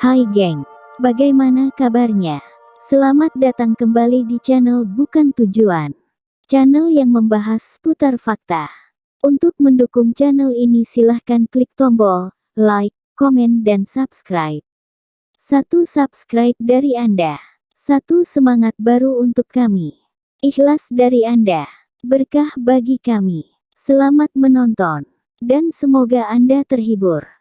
Hai geng, bagaimana kabarnya? Selamat datang kembali di channel Bukan Tujuan. Channel yang membahas seputar fakta. Untuk mendukung channel ini silahkan klik tombol like, komen, dan subscribe. Satu subscribe dari Anda, satu semangat baru untuk kami. Ikhlas dari Anda, berkah bagi kami. Selamat menonton, dan semoga Anda terhibur.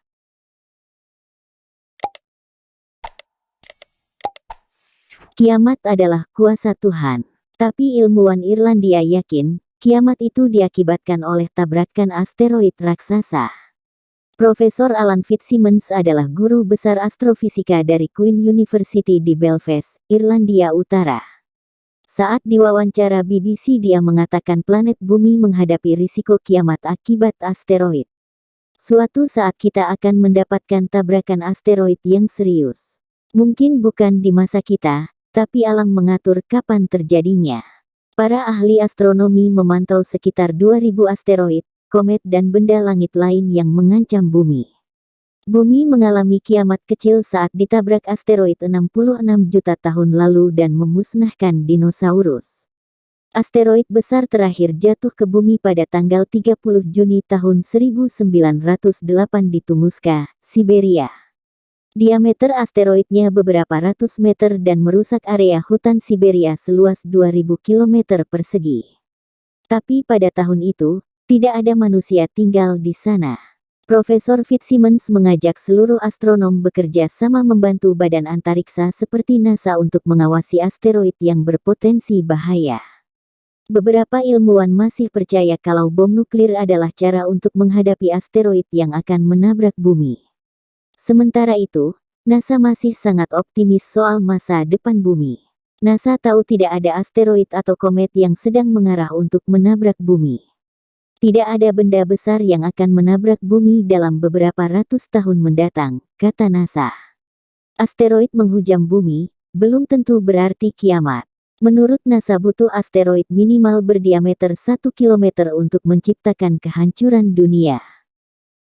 Kiamat adalah kuasa Tuhan. Tapi ilmuwan Irlandia yakin, kiamat itu diakibatkan oleh tabrakan asteroid raksasa. Profesor Alan Fitzsimmons adalah guru besar astrofisika dari Queen University di Belfast, Irlandia Utara. Saat diwawancara BBC dia mengatakan planet bumi menghadapi risiko kiamat akibat asteroid. Suatu saat kita akan mendapatkan tabrakan asteroid yang serius. Mungkin bukan di masa kita, tapi alam mengatur kapan terjadinya. Para ahli astronomi memantau sekitar 2000 asteroid, komet dan benda langit lain yang mengancam bumi. Bumi mengalami kiamat kecil saat ditabrak asteroid 66 juta tahun lalu dan memusnahkan dinosaurus. Asteroid besar terakhir jatuh ke bumi pada tanggal 30 Juni tahun 1908 di Tunguska, Siberia. Diameter asteroidnya beberapa ratus meter dan merusak area hutan Siberia seluas 2000 km persegi. Tapi pada tahun itu, tidak ada manusia tinggal di sana. Profesor Fitzsimmons mengajak seluruh astronom bekerja sama membantu badan antariksa seperti NASA untuk mengawasi asteroid yang berpotensi bahaya. Beberapa ilmuwan masih percaya kalau bom nuklir adalah cara untuk menghadapi asteroid yang akan menabrak bumi. Sementara itu, NASA masih sangat optimis soal masa depan bumi. NASA tahu tidak ada asteroid atau komet yang sedang mengarah untuk menabrak bumi. Tidak ada benda besar yang akan menabrak bumi dalam beberapa ratus tahun mendatang, kata NASA. Asteroid menghujam bumi, belum tentu berarti kiamat. Menurut NASA butuh asteroid minimal berdiameter 1 km untuk menciptakan kehancuran dunia.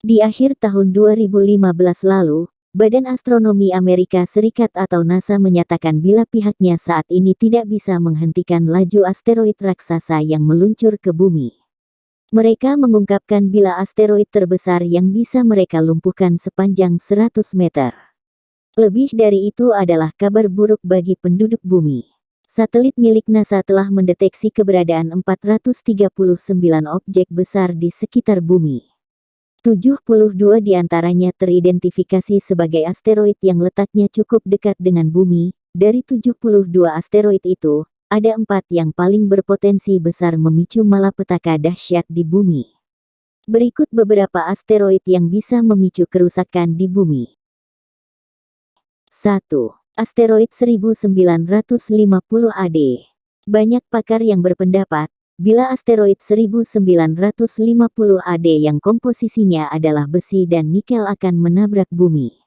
Di akhir tahun 2015 lalu, Badan Astronomi Amerika Serikat atau NASA menyatakan bila pihaknya saat ini tidak bisa menghentikan laju asteroid raksasa yang meluncur ke bumi. Mereka mengungkapkan bila asteroid terbesar yang bisa mereka lumpuhkan sepanjang 100 meter. Lebih dari itu adalah kabar buruk bagi penduduk bumi. Satelit milik NASA telah mendeteksi keberadaan 439 objek besar di sekitar bumi. 72 diantaranya teridentifikasi sebagai asteroid yang letaknya cukup dekat dengan bumi. Dari 72 asteroid itu, ada 4 yang paling berpotensi besar memicu malapetaka dahsyat di bumi. Berikut beberapa asteroid yang bisa memicu kerusakan di bumi. 1. Asteroid 1950 AD. Banyak pakar yang berpendapat, bila asteroid 1950 AD yang komposisinya adalah besi dan nikel akan menabrak bumi.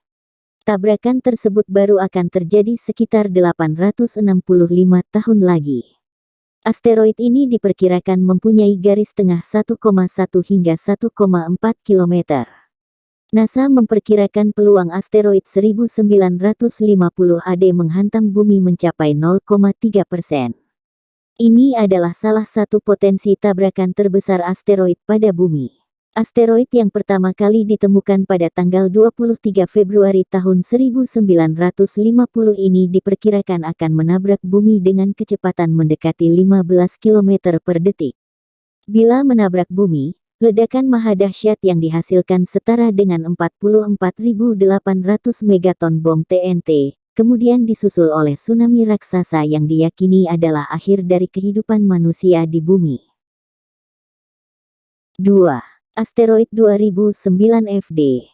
Tabrakan tersebut baru akan terjadi sekitar 865 tahun lagi. Asteroid ini diperkirakan mempunyai garis tengah 1,1 hingga 1,4 km. NASA memperkirakan peluang asteroid 1950 AD menghantam bumi mencapai 0,3%. Ini adalah salah satu potensi tabrakan terbesar asteroid pada bumi. Asteroid yang pertama kali ditemukan pada tanggal 23 Februari tahun 1950 ini diperkirakan akan menabrak bumi dengan kecepatan mendekati 15 km per detik. Bila menabrak bumi, ledakan maha dahsyat yang dihasilkan setara dengan 44.800 megaton bom TNT. Kemudian disusul oleh tsunami raksasa yang diyakini adalah akhir dari kehidupan manusia di bumi. 2. Asteroid 2009 FD.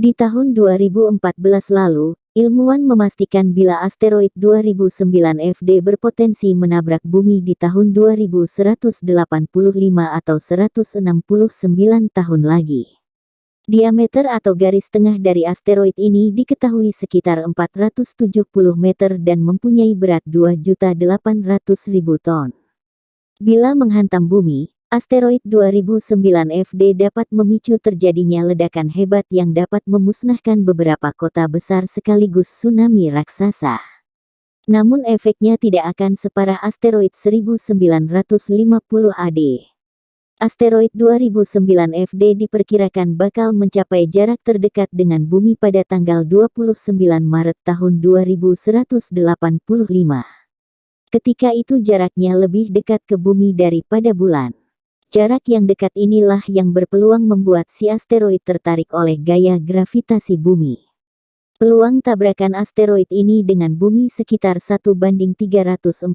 Di tahun 2014 lalu, ilmuwan memastikan bila asteroid 2009 FD berpotensi menabrak bumi di tahun 2185 atau 169 tahun lagi. Diameter atau garis tengah dari asteroid ini diketahui sekitar 470 meter dan mempunyai berat 2.800.000 ton. Bila menghantam bumi, Asteroid 2009 FD dapat memicu terjadinya ledakan hebat yang dapat memusnahkan beberapa kota besar sekaligus tsunami raksasa. Namun efeknya tidak akan separah asteroid 1950 AD. Asteroid 2009 FD diperkirakan bakal mencapai jarak terdekat dengan bumi pada tanggal 29 Maret tahun 2185. Ketika itu jaraknya lebih dekat ke bumi daripada bulan. Jarak yang dekat inilah yang berpeluang membuat si asteroid tertarik oleh gaya gravitasi bumi. Peluang tabrakan asteroid ini dengan bumi sekitar 1:345.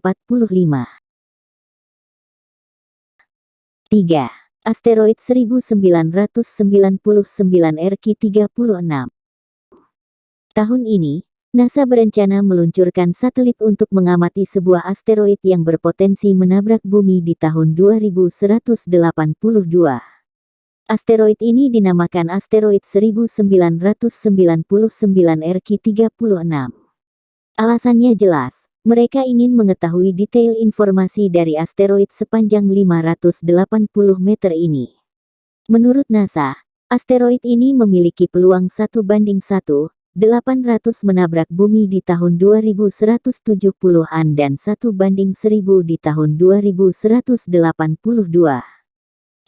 3. Asteroid 1999 RQ-36. Tahun ini, NASA berencana meluncurkan satelit untuk mengamati sebuah asteroid yang berpotensi menabrak bumi di tahun 2182. Asteroid ini dinamakan asteroid 1999 RQ-36. Alasannya jelas, mereka ingin mengetahui detail informasi dari asteroid sepanjang 580 meter ini. Menurut NASA, asteroid ini memiliki peluang 1:800 menabrak bumi di tahun 2170-an dan 1:1000 di tahun 2182.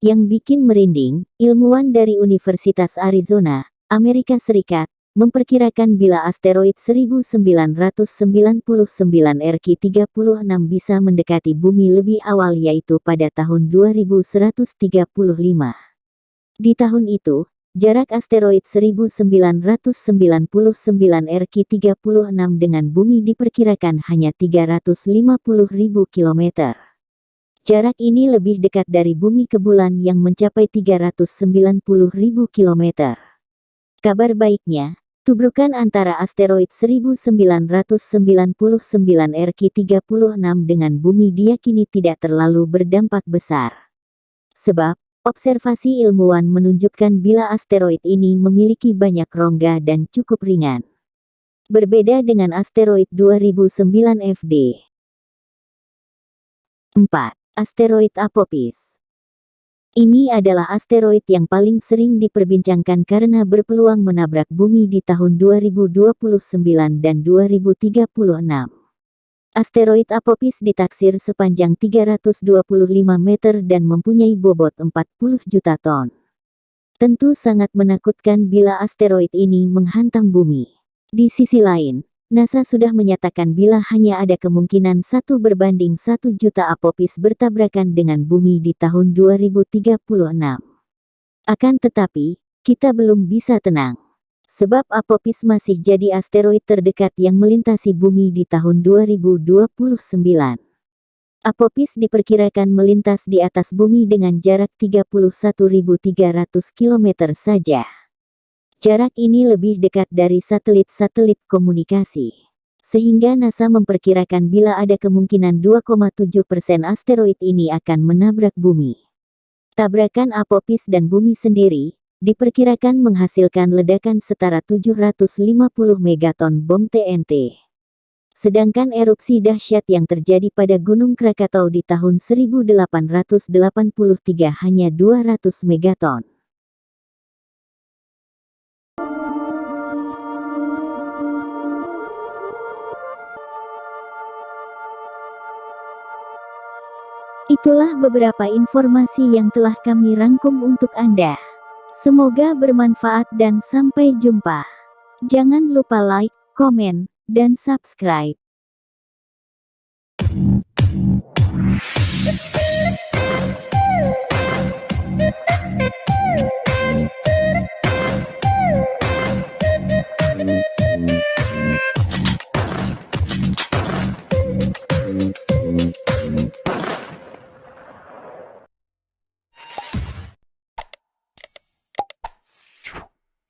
Yang bikin merinding, ilmuwan dari Universitas Arizona, Amerika Serikat, memperkirakan bila asteroid 1999 RQ-36 bisa mendekati bumi lebih awal yaitu pada tahun 2135. Di tahun itu, jarak asteroid 1999 RQ-36 dengan bumi diperkirakan hanya 350.000 km. Jarak ini lebih dekat dari bumi ke bulan yang mencapai 390.000 km. Kabar baiknya, tubrukan antara asteroid 1999 RQ-36 dengan bumi diyakini tidak terlalu berdampak besar. Sebab, observasi ilmuwan menunjukkan bila asteroid ini memiliki banyak rongga dan cukup ringan. Berbeda dengan asteroid 2009 FD. 4. Asteroid Apophis. Ini adalah asteroid yang paling sering diperbincangkan karena berpeluang menabrak bumi di tahun 2029 dan 2036. Asteroid Apophis ditaksir sepanjang 325 meter dan mempunyai bobot 40 juta ton. Tentu sangat menakutkan bila asteroid ini menghantam bumi. Di sisi lain, NASA sudah menyatakan bila hanya ada kemungkinan 1:1 juta Apophis bertabrakan dengan bumi di tahun 2036. Akan tetapi, kita belum bisa tenang. Sebab Apophis masih jadi asteroid terdekat yang melintasi bumi di tahun 2029. Apophis diperkirakan melintas di atas bumi dengan jarak 31.300 km saja. Jarak ini lebih dekat dari satelit-satelit komunikasi. Sehingga NASA memperkirakan bila ada kemungkinan 2,7% asteroid ini akan menabrak bumi. Tabrakan Apophis dan bumi sendiri diperkirakan menghasilkan ledakan setara 750 megaton bom TNT. Sedangkan erupsi dahsyat yang terjadi pada Gunung Krakatau di tahun 1883 hanya 200 megaton. Itulah beberapa informasi yang telah kami rangkum untuk Anda. Semoga bermanfaat dan sampai jumpa. Jangan lupa like, komen, dan subscribe.